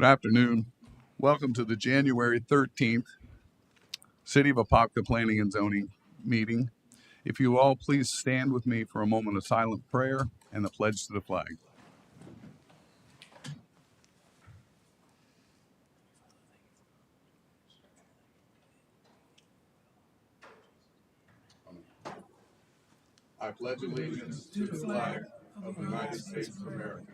Good afternoon. Welcome to the January 13th City of Apopka Planning and Zoning meeting. If you all please stand with me for a moment of silent prayer and the pledge to the flag. I pledge allegiance to the flag of the United States of America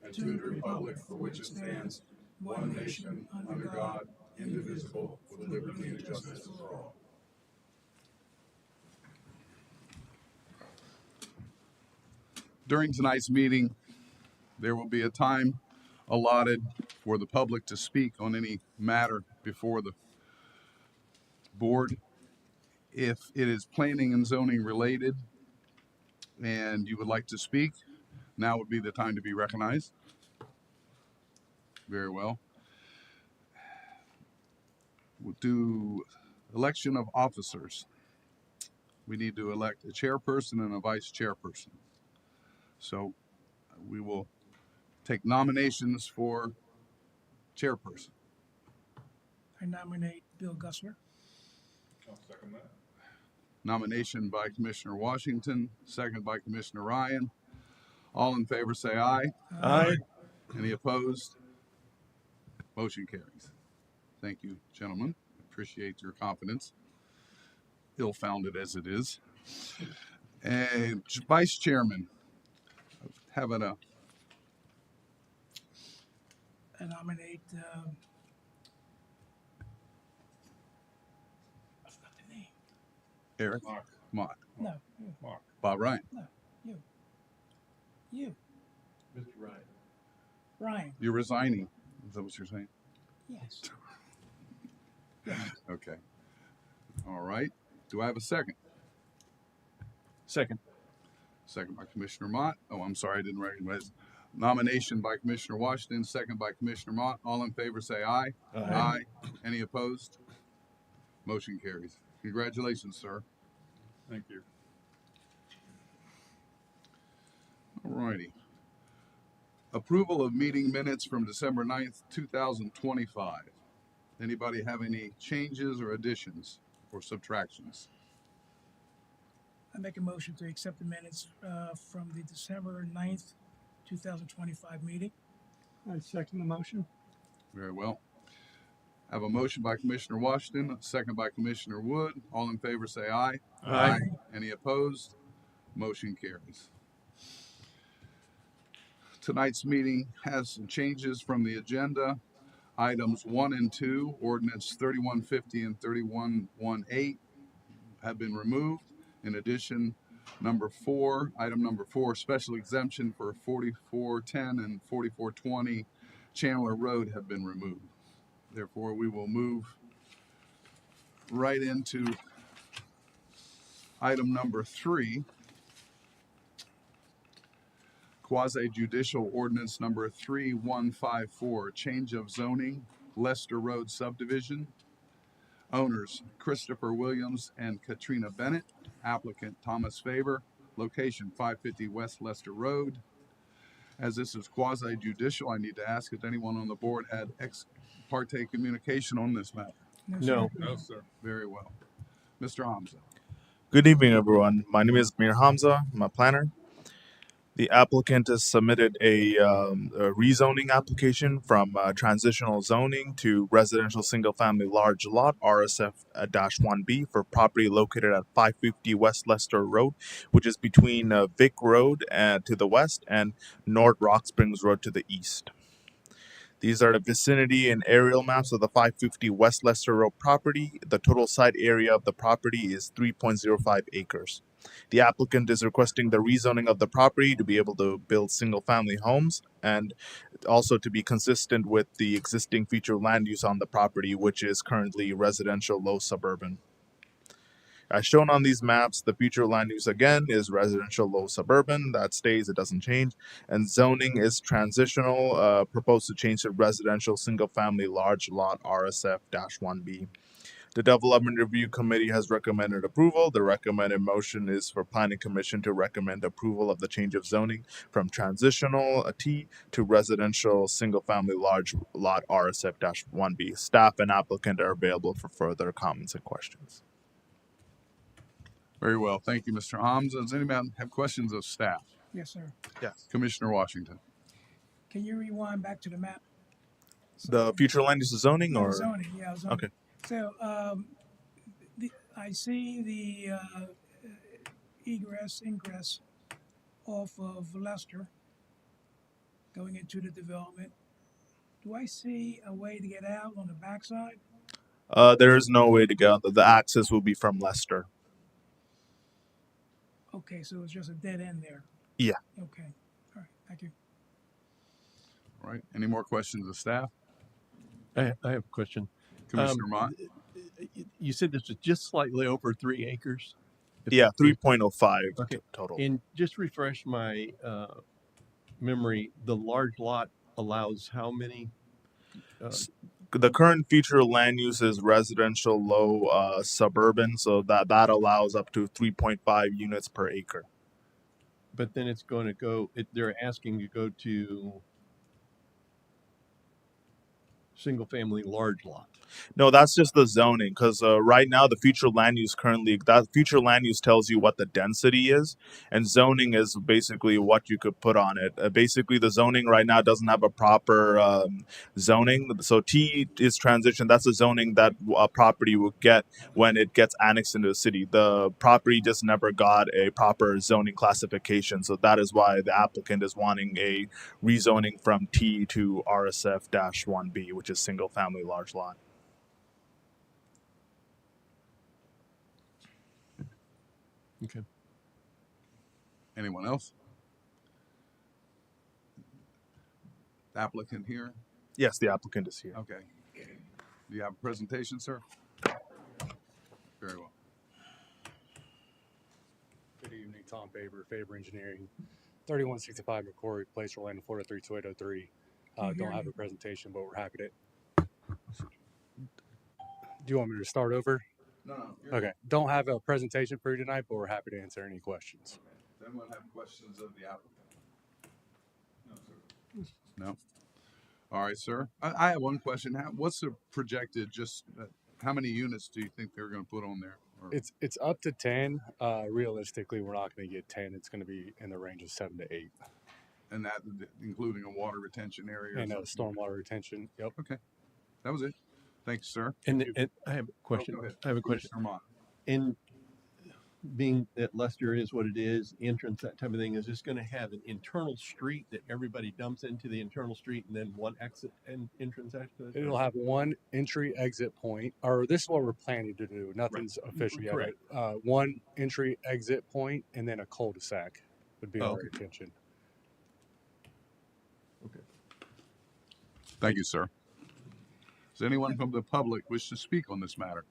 and to the republic for which it stands, one nation, under God, indivisible, with liberty and justice for all. During tonight's meeting, there will be a time allotted for the public to speak on any matter before the board. If it is planning and zoning related and you would like to speak, now would be the time to be recognized. Very well. We'll do election of officers. We need to elect a chairperson and a vice chairperson. So we will take nominations for chairperson. I nominate Bill Gussler. I'll second that. Nomination by Commissioner Washington, second by Commissioner Ryan. All in favor say aye. Aye. Any opposed? Motion carries. Thank you, gentlemen. Appreciate your confidence, ill-founded as it is. And vice chairman, having a I nominate, I forgot the name. Eric Mark. Mott, No, you. Mark. Bob Ryan. No, you. You. Mr. Ryan. Ryan. You're resigning. Is that what you're saying? Yes. Okay. All right. Do I have a second? Second. Second by Commissioner Mott. Oh, I'm sorry, I didn't recognize. Nomination by Commissioner Washington, second by Commissioner Mott. All in favor say aye. Aye. Any opposed? Motion carries. Congratulations, sir. Thank you. All righty. Approval of meeting minutes from December 9th, 2025. Anybody have any changes or additions or subtractions? I make a motion to accept the minutes from the December 9th, 2025 meeting. I second the motion. Very well. I have a motion by Commissioner Washington, a second by Commissioner Wood. All in favor say aye. Aye. Any opposed? Motion carries. Tonight's meeting has some changes from the agenda. Items 1 and 2, ordinance 3150 and 3118 have been removed. In addition, item number 4, special exemption for 4410 and 4420 Chandler Road have been removed. Therefore, we will move right into item number 3, quasi-judicial ordinance number 3154, change of zoning, Lester Road subdivision. Owners, Christopher Williams and Katrina Bennett. Applicant, Thomas Faber. Location, 550 West Lester Road. As this is quasi-judicial, I need to ask if anyone on the board had ex parte communication on this matter. No. No, sir. Very well. Mr. Hamza. Good evening, everyone. My name is Mir Hamza. I'm a planner. The applicant has submitted a rezoning application from transitional zoning to residential single-family large lot RSF-1B for property located at 550 West Lester Road, which is between Vic Road to the west and North Rock Springs Road to the east. These are the vicinity and aerial maps of the 550 West Lester Road property. The total site area of the property is 3.05 acres. The applicant is requesting the rezoning of the property to be able to build single-family homes and also to be consistent with the existing future land use on the property, which is currently residential low suburban. As shown on these maps, the future land use again is residential low suburban. That stays, it doesn't change. And zoning is transitional, proposed to change to residential single-family large lot RSF-1B. The Development Review Committee has recommended approval. The recommended motion is for Planning Commission to recommend approval of the change of zoning from transitional T to residential single-family large lot RSF-1B. Staff and applicant are available for further comments and questions. Very well. Thank you, Mr. Hamza. Does anybody have questions of staff? Yes, sir. Yes. Commissioner Washington. Can you rewind back to the map? The future land use zoning No, or zoning, yeah, zoning. okay. So, I see the, egress, ingress off of Leicester going into the development. Do I see a way to get out on the backside? There is no way to go. The access will be from Leicester. Okay, so it's just a dead end there. Yeah. Okay, all right, thank you. All right. Any more questions of staff? I have a question. Commissioner Mott. You said this was just slightly over 3 acres. Yeah, 3.05 Okay. total. And just refresh my memory. The large lot allows how many? The current future land use is residential, low suburban, so that allows up to 3.5 units per acre. But then it's going to go. They're asking to go to single family large lot. No, that's just the zoning, because right now the future land use that future land use tells you what the density is, and zoning is basically what you could put on it. Basically, the zoning right now doesn't have a proper zoning. So T is transition. That's the zoning that a property will get when it gets annexed into the city. The property just never got a proper zoning classification, so that is why the applicant is wanting a rezoning from T to RSF-1B, which is single family large lot. Okay. Anyone else? Applicant here? Yes, the applicant is here. Okay. Do you have a presentation, sir? Very well. Good evening, Tom Faber Engineering, 3165 McCory Place, Orlando, Florida 32803. Don't have a presentation, but we're happy to. Do you want me to start over? No. Okay. Don't have a presentation for you tonight, but we're happy to answer any questions. Does anyone have questions of the applicant? No, sir. No. All right, sir. I have one question. What's the projected? How many units do you think they're going to put on there? Or- It's up to 10. Realistically, we're not going to get 10. It's going to be in the range of 7 to 8. and that including a water retention area. or And something? stormwater retention. Yep. Okay, that was it. Thanks, sir. And I have a question. Go ahead. I have a question. Commissioner Mott. And being that Leicester is what it is, entrance, that type of thing, is this going to have an internal street that everybody dumps into the internal street and then one exit and entrance exit? It'll have one entry exit point, or this is what we're planning to do. Nothing's official yet. Correct. But, one entry exit point and then a cul-de-sac would be our Okay. intention. Okay. Thank you, sir. Does anyone from the public wish to speak on this matter?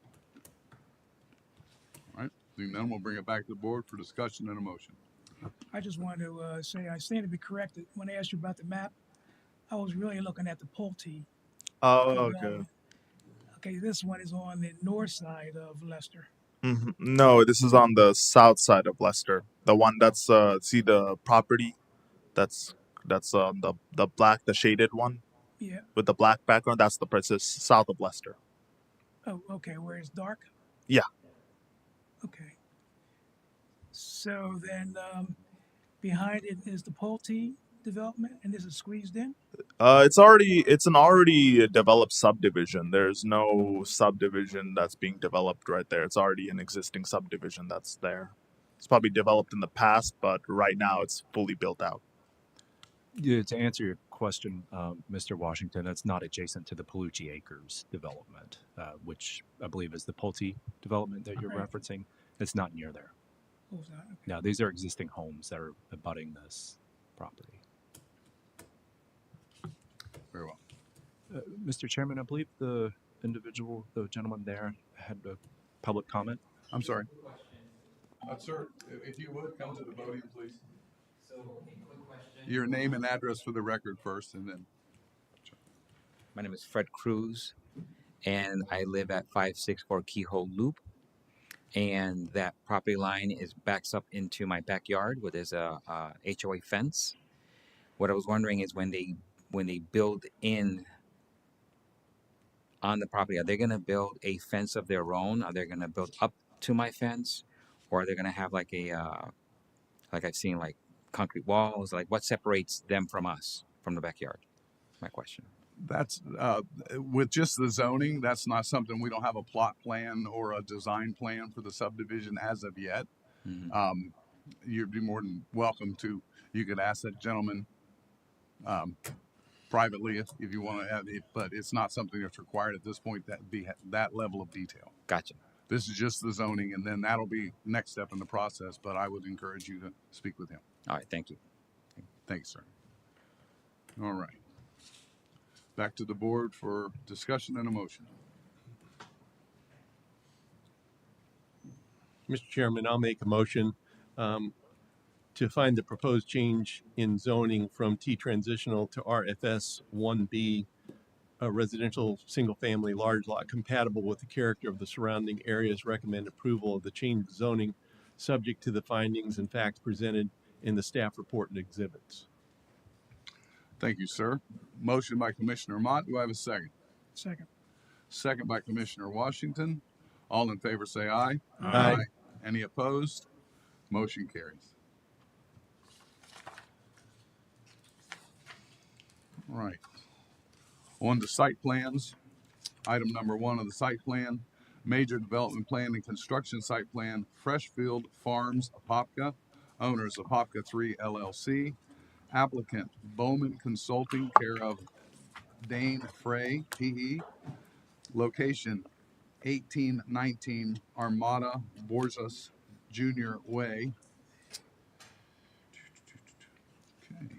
All right, seeing none, we'll bring it back to the board for discussion and a motion. I just wanted to say I stand to be corrected. When I asked you about the map, I was really looking at the Pulte. Oh, okay. Okay, this one is on the north side of Leicester. No, this is on the south side of Leicester. The one that's see the property, that's the black, the shaded one Yeah. with the black background. That's the princess south of Leicester. Oh, okay. Where it's dark. Yeah. Okay. So then, behind it is the Pulte development, and this is squeezed in. It's an already developed subdivision. There's no subdivision that's being developed right there. It's already an existing subdivision that's there. It's probably developed in the past, but right now it's fully built out. Yeah, to answer your question, Mr. Washington, that's not adjacent to the Palucci Acres development, which I believe is the Pulte development that you're Right. referencing. It's not near there. Oh, is that- okay. No, these are existing homes that are abutting this property. Very well. Mr. Chairman, I believe the gentleman there had a public comment. I'm sorry. Sir, if you would, come to the podium, please. Your name and address for the record first, and then. My name is Fred Cruz, and I live at 564 Keyhole Loop. And that property line is backs up into my backyard where there's a HOA fence. What I was wondering is when they build in on the property, are they going to build a fence of their own? Are they going to build up to my fence, or are they going to have like a like I've seen like concrete walls? Like what separates them from us from the backyard? My question. That's with just the zoning. That's not something, we don't have a plot plan or a design plan for the subdivision as of yet. Mm-hmm. You'd be more than welcome to. You could ask that gentleman privately if you want to have it, but it's not something that's required at this point. That be that level of detail. Gotcha. This is just the zoning, and then that'll be next step in the process. But I would encourage you to speak with him. All right. Thank you. Thanks, sir. All right. Back to the board for discussion and a motion. Mr. Chairman, I'll make a motion to find the proposed change in zoning from T transitional to RFS 1B, a residential single-family large lot compatible with the character of the surrounding areas. Recommend approval of the change of zoning, subject to the findings and facts presented in the staff report and exhibits. Thank you, sir. Motion by Commissioner Mott. Do I have a second? Second. Second by Commissioner Washington. All in favor say aye. Aye. Any opposed? Motion carries. All right. On to site plans. Item number 1 of the site plan, major development plan and construction site plan, Freshfield Farms, Apopka, owners Apopka 3 LLC, applicant Bowman Consulting, care of Dane Frey, PE, location 1819 Armada Borges Jr. Way. Okay.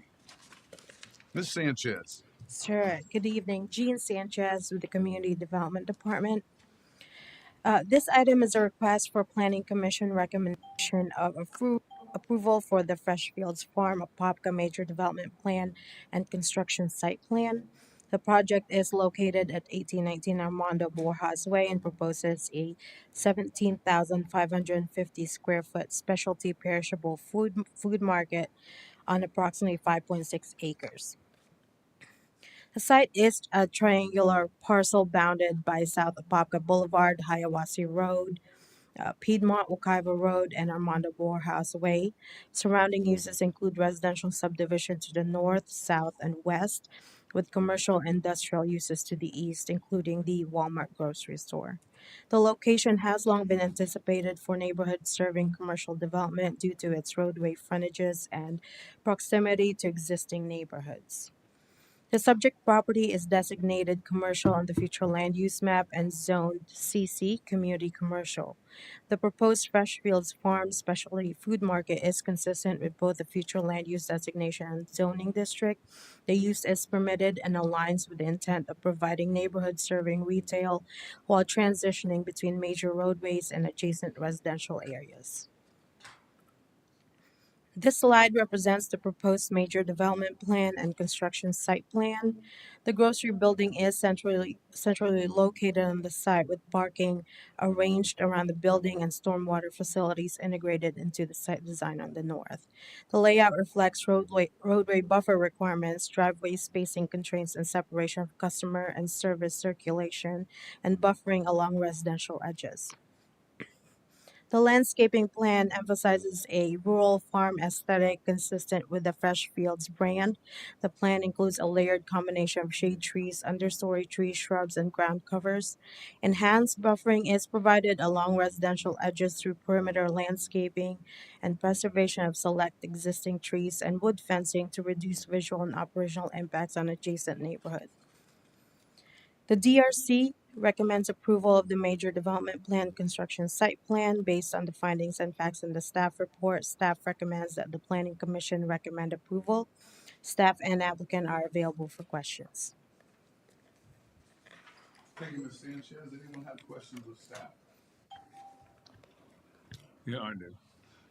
Ms. Sanchez. Sure. Good evening. Jean Sanchez with the Community Development Department. This item is a request for Planning Commission recommendation of approval for the Freshfields Farm Apopka Major Development Plan and Construction Site Plan. The project is located at 1819 Armando Borjas Way and proposes a 17,550 square foot specialty perishable food market on approximately 5.6 acres. The site is a triangular parcel bounded by South Apopka Boulevard, Hiawassee Road, Piedmont, Wekiva Road, and Armando Borjas Way. Surrounding uses include residential subdivision to the north, south, and west, with commercial and industrial uses to the east, including the Walmart grocery store. The location has long been anticipated for neighborhoods serving commercial development due to its roadway frontages and proximity to existing neighborhoods. The subject property is designated commercial on the future land use map and zoned CC, community commercial. The proposed Freshfields Farm Specialty Food Market is consistent with both the future land use designation and zoning district. The use is permitted and aligns with the intent of providing neighborhood serving retail while transitioning between major roadways and adjacent residential areas. This slide represents the proposed major development plan and construction site plan. The grocery building is centrally located on the site with parking arranged around the building and stormwater facilities integrated into the site design on the north. The layout reflects roadway buffer requirements, driveway spacing constraints, and separation of customer and service circulation, and buffering along residential edges. The landscaping plan emphasizes a rural farm aesthetic consistent with the Freshfields brand. The plan includes a layered combination of shade trees, understory trees, shrubs, and ground covers. Enhanced buffering is provided along residential edges through perimeter landscaping and preservation of select existing trees and wood fencing to reduce visual and operational impacts on adjacent neighborhoods. The DRC recommends approval of the major development plan construction site plan based on the findings and facts in the staff report. Staff recommends that the Planning Commission recommend approval. Staff and applicant are available for questions. Thank you, Ms. Sanchez. Anyone have questions of staff? Yeah, I do.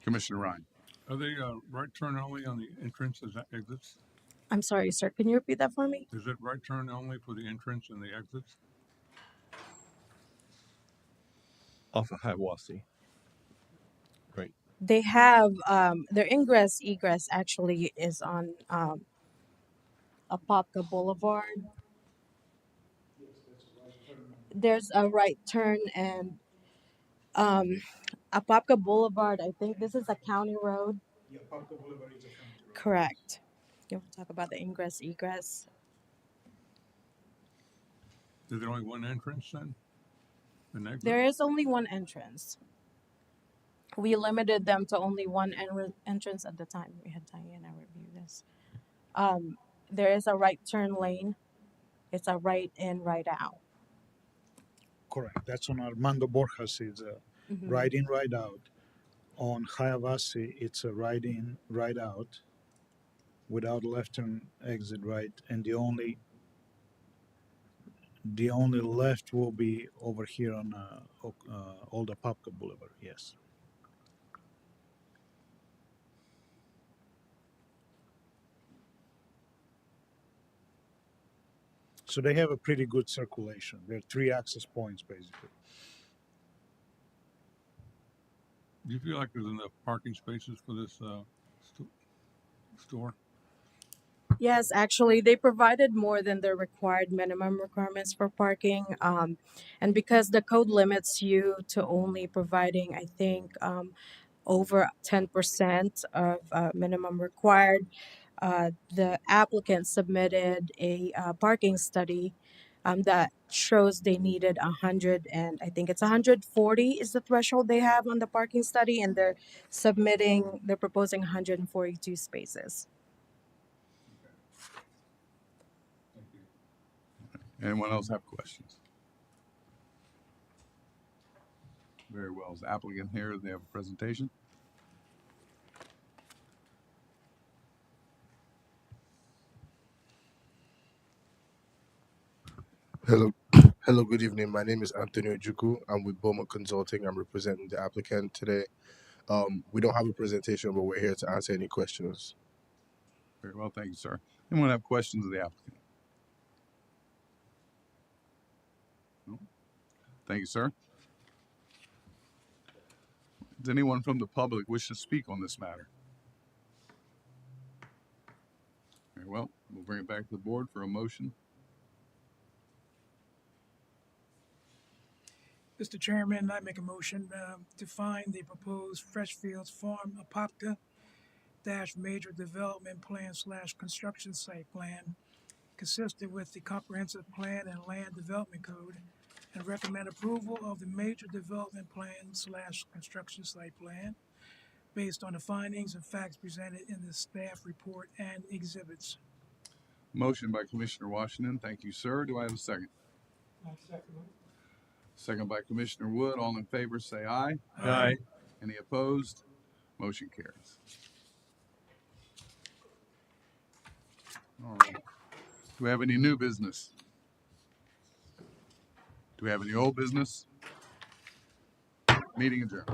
Commissioner Ryan. Are they right turn only on the entrance and exits? I'm sorry, sir. Can you repeat that for me? Is it right turn only for the entrance and the exits? off of Hiawassee. Right. They have their ingress egress actually is on Apopka Boulevard. There's a right turn and Apopka Boulevard. I think this is a county road. Correct. You want to talk about the ingress egress? Is there only one entrance then? An exit? There is only one entrance. We limited them to only one entrance at the time. We had Diana review this. There is a right turn lane. It's a right in, right out. Correct. That's on Armando Borjas. It's a right in, right out. On Hiawassee, it's a right in, right out, without left turn exit right, and the only left will be over here on Old Apopka Boulevard. Yes. So they have a pretty good circulation. There are 3 access points basically. Do you feel like there's enough parking spaces for this store? Yes, actually, they provided more than the required minimum requirements for parking. And because the code limits you to only providing, I think, over 10% of minimum required, the applicant submitted a parking study that shows they needed 100, and I think it's 140 is the threshold they have on the parking study, and they're proposing 142 spaces. Anyone else have questions? Very well. Is the applicant here? They have a presentation. Hello, hello. Good evening. My name is Anthony Ojuku. I'm with Beaumont Consulting. I'm representing the applicant today. We don't have a presentation, but we're here to answer any questions. Very well. Thank you, sir. Anyone have questions of the applicant? No? Thank you, sir. Does anyone from the public wish to speak on this matter? Very well. We'll bring it back to the board for a motion. Mr. Chairman, I make a motion to find the proposed Freshfields Farm Apopka major development plan / construction site plan consistent with the comprehensive plan and land development code, and recommend approval of the major development plan / construction site plan based on the findings and facts presented in the staff report and exhibits. Motion by Commissioner Washington. Thank you, sir. Do I have a second? Second by Commissioner Wood. All in favor say aye. Aye. Any opposed? Motion carries. All right. Do we have any new business? Do we have any old business? Meeting adjourned.